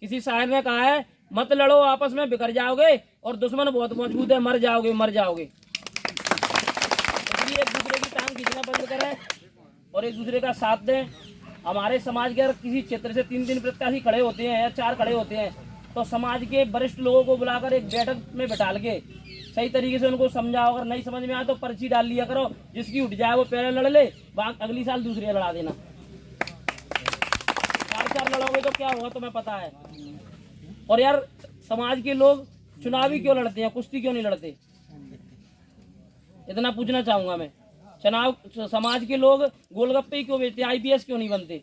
किसी शायर ने कहा है, मत लड़ो आपस में बिखर जाओगे और दुश्मन बहुत मजबूत है, मर जाओगे मर जाओगे। इसलिए एक दूसरे की टांग खींचना बंद करें और एक दूसरे का साथ दें। हमारे समाज के अगर किसी क्षेत्र से 3 प्रत्याशी खड़े होते हैं या 4 खड़े होते हैं, तो समाज के वरिष्ठ लोगों को बुलाकर एक बैठक में बैठाल के सही तरीके से उनको समझाओ। अगर नहीं समझ में आए तो पर्ची डाल लिया करो, जिसकी उठ जाए वो पहले लड़ ले, अगली साल दूसरे लड़ा देना। 4 लड़ोगे तो क्या होगा तुम्हें पता है। और यार समाज के लोग चुनावी क्यों लड़ते हैं, कुश्ती क्यों नहीं लड़ते, इतना पूछना चाहूंगा मैं। समाज के लोग गोलगप्पे क्यों बेचते, IPS क्यों नहीं बनते।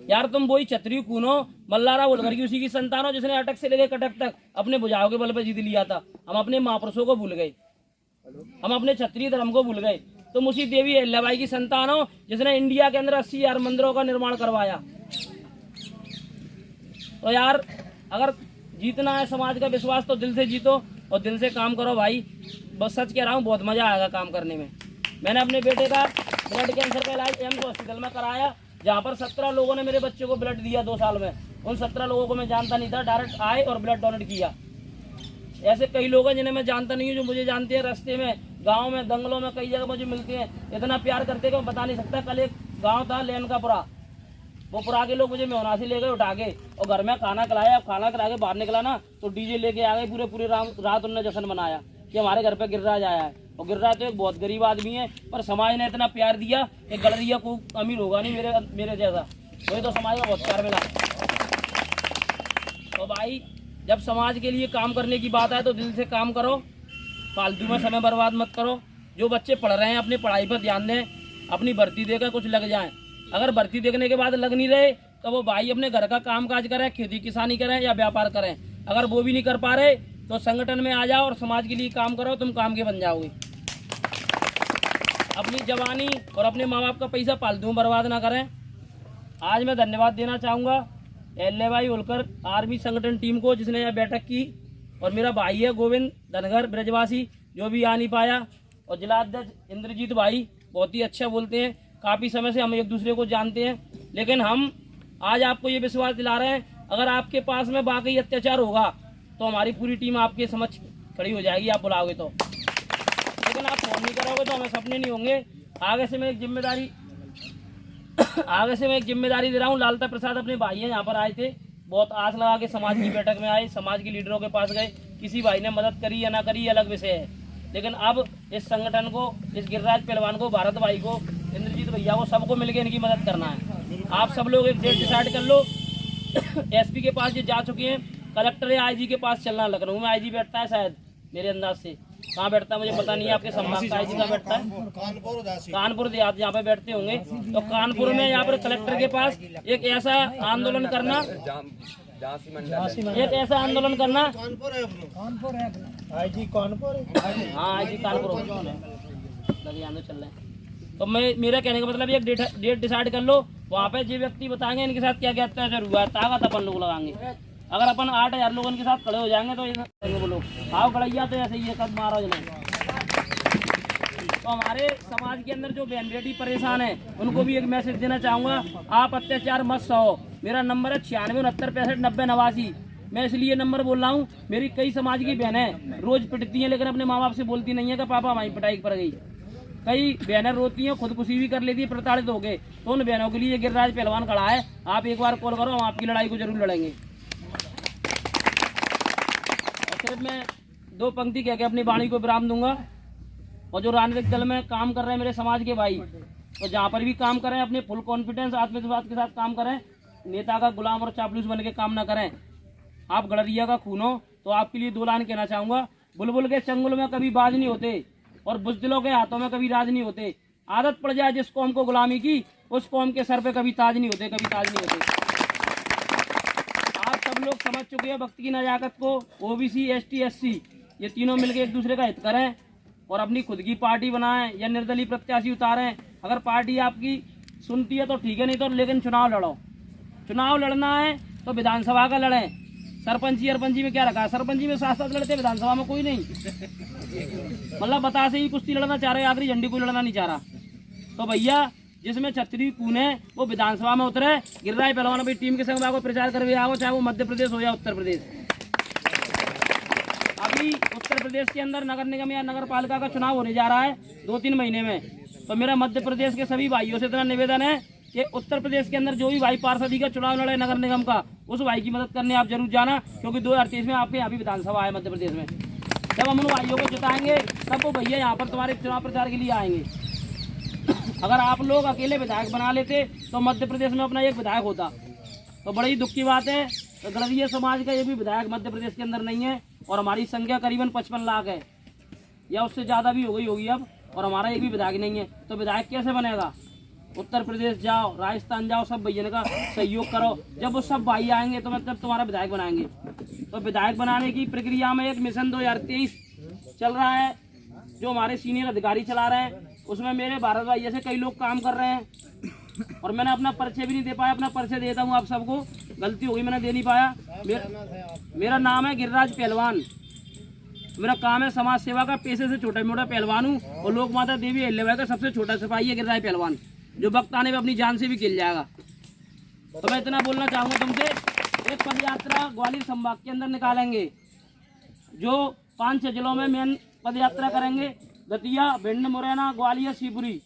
यार तुम वही छतरी कूनो मल्लारा होलकर की उसी की संतान हो जिसने अटक से लेकर कटक तक अपने बुझाओ के बल पर जीत लिया था। हम अपने महापुरुषों को भूल गए, हम अपने क्षत्रिय धर्म को भूल गए। तुम उसी देवी अहिल्याबाई की संतान हो जिसने इंडिया के अंदर 80,000 मंदिरों का निर्माण करवाया। तो यार अगर जीतना है समाज का विश्वास तो दिल से जीतो और दिल से काम करो भाई। बस सच कह रहा हूँ, बहुत मजा आएगा काम करने में। मैंने अपने बेटे का ब्लड कैंसर का इलाज एम्स हॉस्पिटल में कराया, जहाँ पर 17 लोगों ने मेरे बच्चे को ब्लड दिया 2 साल में। उन 17 लोगों को मैं जानता नहीं था, डायरेक्ट आए और ब्लड डोनेट किया। ऐसे कई लोग हैं जिन्हें मैं जानता नहीं हूँ, जो मुझे जानते हैं, रास्ते में, गांव में, दंगलों में, कई जगह मुझे मिलते हैं। इतना प्यार करते हैं कि मैं बता नहीं सकता। कल एक गांव था लेनकापुरा, वो पुरा के लोग मुझे मेहना से ले गए उठा के और घर में खाना खिलाया। अब खाना खिला के बाहर निकला ना तो डीजे लेके आ गए, पूरे रात उन्होंने जश्न मनाया कि हमारे घर पे गिरिराज आया है। और गिरिराज तो एक बहुत गरीब आदमी है, पर समाज ने इतना प्यार दिया कि गलरिया को अमीर होगा नहीं मेरे जैसा, वही तो समाज का बहुत प्यार मिला। तो भाई जब समाज के लिए काम करने की बात आए तो दिल से काम करो, फालतू में समय बर्बाद मत करो। जो बच्चे पढ़ रहे हैं अपनी पढ़ाई पर ध्यान दें, अपनी भर्ती देकर कुछ लग जाएं। अगर भर्ती देखने के बाद लग नहीं रहे तो वो भाई अपने घर का काम काज करें, खेती किसानी करें या व्यापार करें। अगर वो भी नहीं कर पा रहे तो संगठन में आ जाओ और समाज के लिए काम करो, तुम काम के बन जाओगे। अपनी जवानी और अपने माँ बाप का पैसा फालतू में बर्बाद ना करें। आज मैं धन्यवाद देना चाहूँगा अहिल्याबाई होलकर आर्मी संगठन टीम को जिसने यह बैठक की, और मेरा भाई है गोविंद धनगर ब्रजवासी जो भी आ नहीं पाया, और जिला अध्यक्ष इंद्रजीत भाई बहुत ही अच्छा बोलते हैं। काफ़ी समय से हम एक दूसरे को जानते हैं, लेकिन हम आज आपको ये विश्वास दिला रहे हैं अगर आपके पास में वाकई अत्याचार होगा तो हमारी पूरी टीम आपके समक्ष खड़ी हो जाएगी, आप बुलाओगे तो। लेकिन आप फोन नहीं करोगे तो हमें सपने नहीं होंगे। आगे से मैं एक जिम्मेदारी आगे से मैं एक जिम्मेदारी दे रहा हूँ। लालता प्रसाद अपने भाई हैं, यहाँ पर आए थे, बहुत आस लगा के समाज की बैठक में आए, समाज के लीडरों के पास गए, किसी भाई ने मदद करी या ना करी ये अलग विषय है, लेकिन अब इस संगठन को, इस गिरिराज पहलवान को, भारत भाई को, इंद्रजीत भैया को, सबको मिलकर इनकी मदद करना है। आप सब लोग एक डेट डिसाइड कर लो। एसपी के पास ये जा चुके हैं, कलेक्टर या आईजी के पास चलना। लखनऊ में आईजी बैठता है शायद, मेरे अंदाज से। कहाँ बैठता है मुझे पता नहीं है, आपके संभाग का आईजी कहाँ बैठता है? कानपुर देहात यहाँ पे बैठते होंगे। तो कानपुर में यहाँ पर कलेक्टर के पास एक ऐसा आंदोलन करना, एक ऐसा आंदोलन करना। हाँ आईजी कानपुर लगे चल रहे हैं। तो मेरा कहने का मतलब एक डेट डिसाइड कर लो, वहाँ पे जो व्यक्ति बताएंगे इनके साथ क्या क्या अत्याचार हुआ है, ताकत अपन लोग लगाएंगे। अगर अपन 8000 लोगों के साथ खड़े हो जाएंगे तो वो लोग आओ गड़ैया तो ऐसे ही कद मारो नहीं। तो हमारे समाज के अंदर जो बहन बेटी परेशान है उनको भी एक मैसेज देना चाहूँगा, आप अत्याचार मत सहो। मेरा नंबर है 9669659089। मैं इसलिए नंबर बोल रहा हूँ, मेरी कई समाज की बहनें रोज पिटती हैं, लेकिन अपने माँ बाप से बोलती नहीं है कि पापा हमारी पिटाई पर गई। कई बहनें रोती हैं, खुदकुशी भी कर लेती है, प्रताड़ित हो गए। तो उन बहनों के लिए गिरिराज पहलवान खड़ा है, आप एक बार कॉल करो, हम आपकी लड़ाई को जरूर लड़ेंगे। सिर्फ मैं 2 पंक्ति कह के अपनी वाणी को विराम दूंगा। और जो राजनीतिक दल में काम कर रहे हैं मेरे समाज के भाई, तो जहाँ पर भी काम करें अपने फुल कॉन्फिडेंस आत्मविश्वास के साथ काम करें, नेता का गुलाम और चापलूस बन के काम ना करें। आप गड़रिया का खून हो, तो आपके लिए 2 लाइन कहना चाहूँगा। बुलबुल के चंगुल में कभी बाज नहीं होते और बुज़दिलों के हाथों में कभी राज नहीं होते। आदत पड़ जाए जिस कौम को गुलामी की, उस कौम के सर पे कभी ताज नहीं होते, कभी ताज नहीं होते। आप सब लोग समझ चुके हैं वक्त की नजाकत को। ओबीसी, एसटी, एससी ये तीनों मिलकर एक दूसरे का हित करें और अपनी खुद की पार्टी बनाएं या निर्दलीय प्रत्याशी उतारें। अगर पार्टी आपकी सुनती है तो ठीक है, नहीं तो लेकिन चुनाव लड़ो। चुनाव लड़ना है तो विधानसभा का लड़ें। सरपंची अरपंची में क्या रखा है? सरपंची में साथ साथ लड़ते, विधानसभा में कोई नहीं। मतलब बता से ही कुश्ती लड़ना चाह रहे, आखिरी झंडी कोई लड़ना नहीं चाह रहा। तो भैया जिसमें छतरी खून है वो विधानसभा में उतरे, गिरिराज पहलवान भाई टीम के संग में प्रचार करके आओ, चाहे वो मध्य प्रदेश हो या उत्तर प्रदेश। अभी उत्तर प्रदेश के अंदर नगर निगम या नगर पालिका का चुनाव होने जा रहा है 2-3 महीने में। तो मेरा मध्य प्रदेश के सभी भाइयों से इतना निवेदन है कि उत्तर प्रदेश के अंदर जो भी भाई पार्षदी का चुनाव लड़े नगर निगम का, उस भाई की मदद करने आप जरूर जाना, क्योंकि 2023 में आपके यहाँ भी विधानसभा है मध्य प्रदेश में। जब हम उन भाइयों को जिताएंगे तब वो भैया यहाँ पर तुम्हारे चुनाव प्रचार के लिए आएंगे। अगर आप लोग अकेले विधायक बना लेते तो मध्य प्रदेश में अपना एक विधायक होता। तो बड़ी दुख की बात है, तो गड़रिया समाज का एक भी विधायक मध्य प्रदेश के अंदर नहीं है और हमारी संख्या करीबन 55 लाख है या उससे ज़्यादा भी हो गई होगी अब, और हमारा एक भी विधायक नहीं है। तो विधायक कैसे बनेगा? उत्तर प्रदेश जाओ, राजस्थान जाओ, सब भैया का सहयोग करो। जब वो सब भाई आएंगे तो मतलब तुम्हारा विधायक बनाएंगे। तो विधायक बनाने की प्रक्रिया में एक मिशन 2023 चल रहा है जो हमारे सीनियर अधिकारी चला रहे हैं। उसमें मेरे भारत भाई जैसे कई लोग काम कर रहे हैं और मैंने अपना परिचय भी नहीं दे पाया। अपना परिचय देता हूँ आप सबको, गलती हो गई मैंने दे नहीं पाया। मेरा नाम है गिरिराज पहलवान। मेरा काम है समाज सेवा का, पेशे से छोटा मोटा पहलवान हूँ और लोक माता देवी अहिल्याबाई का सबसे छोटा सिपाही है गिरिराज पहलवान, जो वक्त आने में अपनी जान से भी खेल जाएगा। तो मैं इतना बोलना चाहूँगा तुमसे, एक पद यात्रा ग्वालियर संभाग के अंदर निकालेंगे, जो 5-6 जिलों में मेन पद यात्रा करेंगे। दतिया, भिंड, मुरैना, ग्वालियर, शिवपुरी,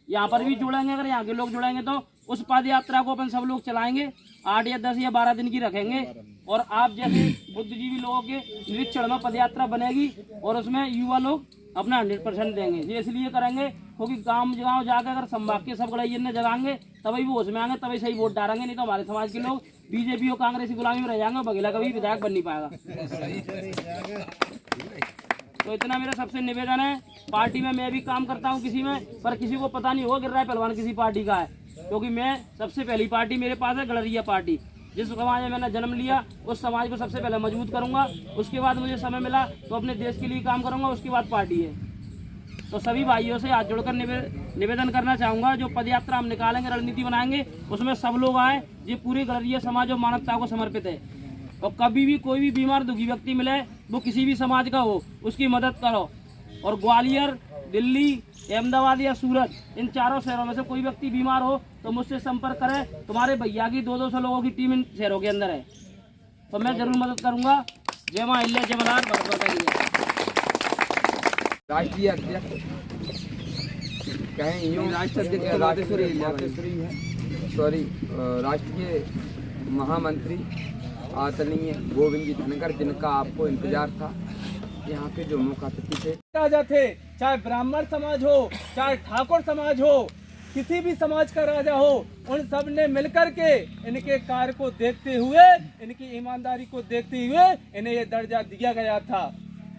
यहाँ पर भी जुड़ेंगे। अगर यहाँ के लोग जुड़ेंगे तो उस पद यात्रा को अपन सब लोग चलाएंगे। 8 या 10 या 12 दिन की रखेंगे और आप जैसे बुद्धिजीवी लोगों के निरीक्षण में पद यात्रा बनेगी और उसमें युवा लोग अपना 100% देंगे। ये इसलिए करेंगे क्योंकि गाँव जाकर अगर संभाग के सब गड़ैया ने जगाएंगे तभी वो उसमें आएंगे, तभी सही वोट डालेंगे। नहीं तो हमारे समाज के लोग बीजेपी और कांग्रेस की गुलामी में रह जाएंगे, बघेला कभी विधायक बन नहीं पाएगा। तो इतना मेरा सबसे निवेदन है। पार्टी में मैं भी काम करता हूँ किसी में, पर किसी को पता नहीं होगा गिरिराज पहलवान किसी पार्टी का है, क्योंकि मैं सबसे पहली पार्टी मेरे पास है गड़रिया पार्टी। जिस समाज में मैंने जन्म लिया उस समाज को सबसे पहले मजबूत करूंगा, उसके बाद मुझे समय मिला तो अपने देश के लिए काम करूंगा, उसके बाद पार्टी है। तो सभी भाइयों से हाथ जोड़कर निवेदन करना चाहूँगा, जो पद यात्रा हम निकालेंगे, रणनीति बनाएंगे, उसमें सब लोग आए। ये पूरी गड़रिया समाज और मानवता को समर्पित है। और कभी भी कोई भी बीमार दुखी व्यक्ति मिले, वो किसी भी समाज का हो, उसकी मदद करो। और ग्वालियर, दिल्ली, अहमदाबाद या सूरत, इन 4 शहरों में से कोई व्यक्ति बीमार हो तो मुझसे संपर्क करें। तुम्हारे भैया की 200 लोगों की टीम इन शहरों के अंदर है, तो मैं जरूर मदद करूंगा। जय मां अहिल्या, जय मल्हार, भारत माता की जय। राष्ट्रीय अध्यक्ष कहें यूँ राष्ट्रीय महामंत्री आदरणीय गोविंद जी धनगर, जिनका आपको इंतजार था, यहाँ के जो मुख्य अतिथि थे, राजा थे, चाहे ब्राह्मण समाज हो, चाहे ठाकुर समाज हो, किसी भी समाज का राजा हो, उन सब ने मिलकर के इनके कार्य को देखते हुए, इनकी ईमानदारी को देखते हुए इन्हें ये दर्जा दिया गया था।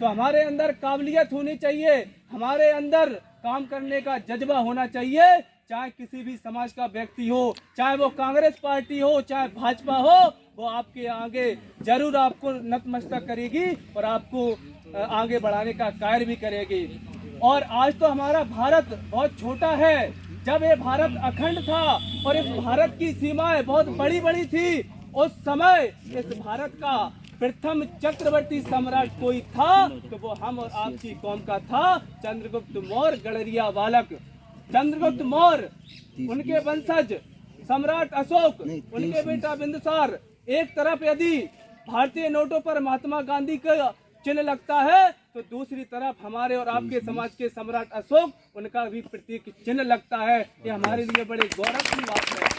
तो हमारे अंदर काबिलियत होनी चाहिए, हमारे अंदर काम करने का जज्बा होना चाहिए, चाहे किसी भी समाज का व्यक्ति हो, चाहे वो कांग्रेस पार्टी हो, चाहे भाजपा हो, वो आपके आगे जरूर आपको नतमस्तक करेगी और आपको आगे बढ़ाने का कार्य भी करेगी। और आज तो हमारा भारत बहुत छोटा है, जब ये भारत अखंड था और इस भारत की सीमाएं बहुत बड़ी बड़ी थी, उस समय इस भारत का प्रथम चक्रवर्ती सम्राट कोई था तो वो हम और आपकी कौम का था, चंद्रगुप्त मौर्य गडरिया बालक। चंद्रगुप्त मौर्य, उनके वंशज सम्राट अशोक, उनके बेटा बिंदुसार। एक तरफ यदि भारतीय नोटों पर महात्मा गांधी का चिन्ह लगता है तो दूसरी तरफ हमारे और आपके समाज के सम्राट अशोक, उनका भी प्रतीक चिन्ह लगता है। ये हमारे लिए बड़े गौरव की बात है।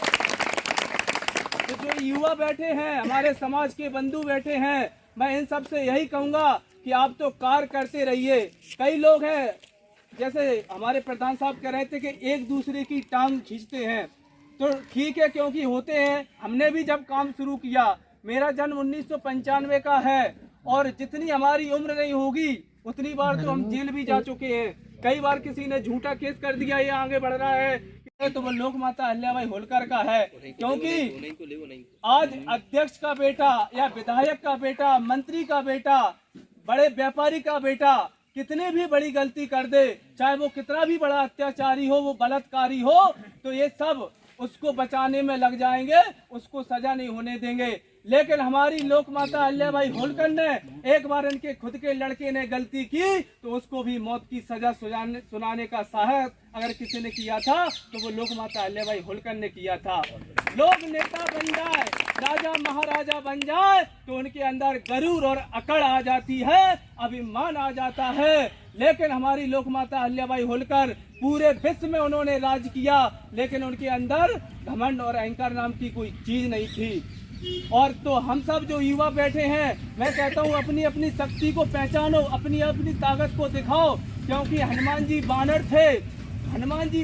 तो जो युवा बैठे हैं, हमारे समाज के बंधु बैठे हैं, मैं इन सब से यही कहूंगा कि आप तो कार्य करते रहिए। कई लोग हैं, जैसे हमारे प्रधान साहब कह रहे थे कि एक दूसरे की टांग खींचते हैं, तो ठीक है, क्योंकि होते हैं। हमने भी जब काम शुरू किया, मेरा जन्म 1995 का है और जितनी हमारी उम्र नहीं होगी उतनी बार तो हम जेल भी जा चुके हैं। कई बार किसी ने झूठा केस कर दिया, ये आगे बढ़ रहा है, तो वो लोक माता अहिल्याबाई होलकर का है। क्योंकि आज अध्यक्ष का बेटा या विधायक का बेटा, मंत्री का बेटा, बड़े व्यापारी का बेटा कितनी भी बड़ी गलती कर दे, चाहे वो कितना भी बड़ा अत्याचारी हो, वो बलात्कारी हो, तो ये सब उसको बचाने में लग जाएंगे, उसको सजा नहीं होने देंगे। लेकिन हमारी लोक माता अहिल्याबाई होलकर ने एक बार इनके खुद के लड़के ने गलती की तो उसको भी मौत की सजा सुनाने का साहस अगर किसी ने किया था तो वो लोक माता अहिल्याबाई होलकर ने किया था। लोग नेता बन जाए, राजा महाराजा बन जाए तो उनके अंदर गरूर और अकड़ आ जाती है, अभिमान आ जाता है। लेकिन हमारी लोक माता अहिल्याबाई होलकर पूरे विश्व में उन्होंने राज किया, लेकिन उनके अंदर घमंड और अहंकार नाम की कोई चीज नहीं थी। और तो हम सब जो युवा बैठे हैं, मैं कहता हूँ अपनी अपनी शक्ति को पहचानो, अपनी अपनी ताकत को दिखाओ। क्योंकि हनुमान जी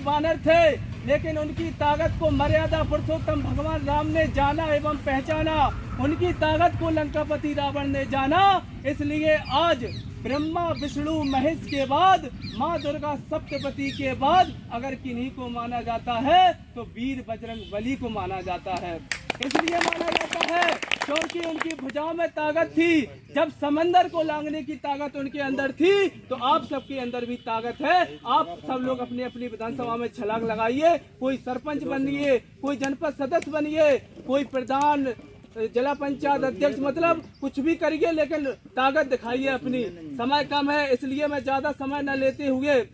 बानर थे, लेकिन उनकी ताकत को मर्यादा पुरुषोत्तम भगवान राम ने जाना एवं पहचाना। उनकी ताकत को लंकापति रावण ने जाना। इसलिए आज ब्रह्मा विष्णु महेश के बाद, माँ दुर्गा सप्तपति के बाद अगर किन्हीं को माना जाता है तो वीर बजरंग बली को माना जाता है। इसलिए माना जाता है क्योंकि उनकी भुजाओं में ताकत थी। जब समंदर को लांघने की ताकत उनके अंदर थी तो आप सबके अंदर भी ताकत है। आप सब लोग अपनी अपनी विधानसभा में छलांग लगाइए, कोई सरपंच बनिए, कोई जनपद सदस्य बनिए, कोई प्रधान, जिला पंचायत अध्यक्ष, मतलब कुछ भी करिए, लेकिन ताकत दिखाइए अपनी। समय कम है, इसलिए मैं ज्यादा समय न लेते हुए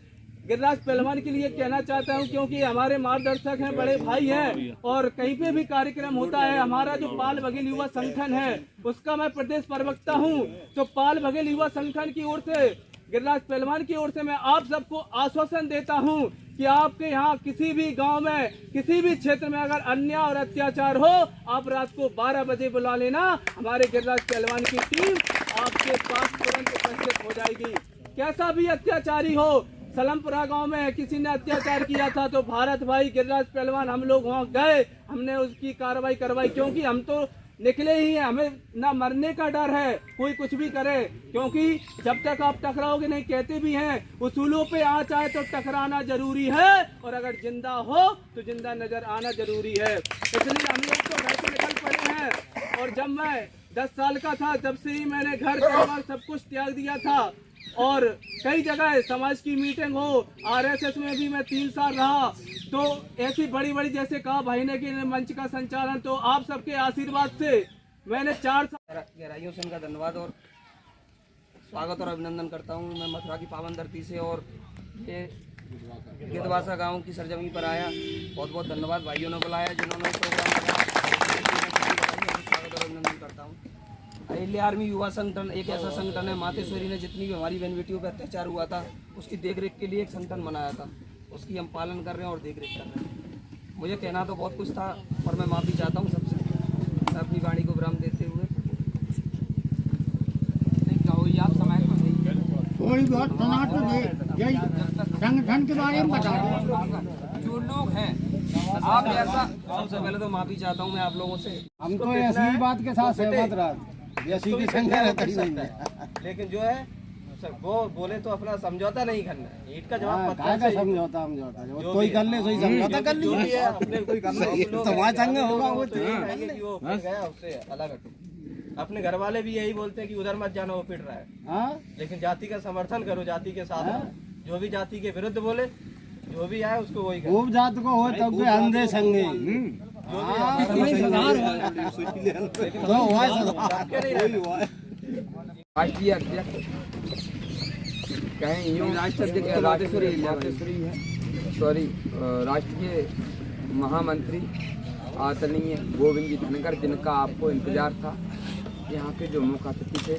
गिरिराज पहलवान के लिए कहना चाहता हूं, क्योंकि हमारे मार्गदर्शक हैं, बड़े भाई हैं और कहीं पे भी कार्यक्रम होता है, हमारा जो पाल बघेल युवा संगठन है उसका मैं प्रदेश प्रवक्ता हूं। तो पाल बघेल युवा संगठन की ओर से, गिरिराज पहलवान की ओर से मैं आप सबको आश्वासन देता हूं कि आपके यहाँ किसी भी गांव में, किसी भी क्षेत्र में अगर अन्याय और अत्याचार हो, आप रात को 12 बजे बुला लेना, हमारे गिरिराज पहलवान की टीम आपके पास तुरंत उपस्थित हो जाएगी। कैसा भी अत्याचारी हो, सलमपुरा गांव में किसी ने अत्याचार किया था तो भारत भाई गिरिराज पहलवान हम लोग वहां गए, हमने उसकी कार्रवाई करवाई। क्योंकि हम तो निकले ही हैं, हमें ना मरने का डर है, कोई कुछ भी करे, क्योंकि जब तक आप टकराओगे नहीं, कहते भी हैं उसूलों पे आँच आए तो टकराना जरूरी है, और अगर जिंदा हो तो जिंदा नजर आना जरूरी है। इसलिए हम लोग तो घर से निकल पड़े हैं। और जब मैं 10 साल का था तब से ही मैंने घर परिवार सब कुछ त्याग दिया था, और कई जगह समाज की मीटिंग हो, RSS में भी मैं 3 साल रहा। तो ऐसी बड़ी बड़ी, जैसे कहा भाई ने कि मंच का संचालन, तो आप सबके आशीर्वाद से मैंने 4 साल। गहराइयों से उनका धन्यवाद और स्वागत और अभिनंदन करता हूँ। मैं मथुरा की पावन धरती से और ये गिद्धवासा गांव की सरजमी पर आया। बहुत बहुत धन्यवाद भाइयों ने बुलाया, जिन्होंने प्रोग्राम कराया। स्वागत और अभिनंदन करता हूँ। अहिल्या आर्मी युवा संगठन एक ऐसा संगठन है, मातेश्वरी ने जितनी भी हमारी बहन बेटियों पर अत्याचार हुआ था उसकी देखरेख के लिए एक संगठन बनाया था। उसकी हम पालन कर रहे हैं और देख रेख कर रहे हैं। मुझे कहना तो बहुत कुछ था, पर मैं माफ़ी चाहता हूँ सबसे, अपनी वाणी को विराम देते हुए। नहीं कहो ये आप समय को नहीं, कोई बात संगठन के बारे में बता दो। जो लोग हैं आप ऐसा, सबसे पहले तो माफ़ी चाहता हूँ मैं आप लोगों से। हम तो ऐसी बात के साथ सहमत रहा, ऐसी की संख्या रहता ही नहीं है। लेकिन जो है सर वो बोले तो अपना समझौता नहीं करना है, ईंट का जवाब पत्थर का से समझौता जो कोई कर ले सही समझौता कर जो भी लीजिए। है अपने कोई करना तो वहाँ संग होगा वो तो यही कहेंगे कि वो पिट गया उससे अलग हटो। अपने घर वाले भी यही बोलते हैं कि उधर मत जाना, वो पिट रहा है। हाँ लेकिन जाति का समर्थन करो, जाति के साथ रहो। जो भी जाति के विरुद्ध बोले, जो भी आए उसको वही करो। खूब जात को हो तब भी अंधे संगे जो भी राष्ट्रीय अध्यक्ष कहें यूँ राष्ट्रीय है, सॉरी, राष्ट्रीय महामंत्री आदरणीय गोविंद जी धनखड़, जिनका आपको इंतजार था, यहाँ के जो मुख्य अतिथि थे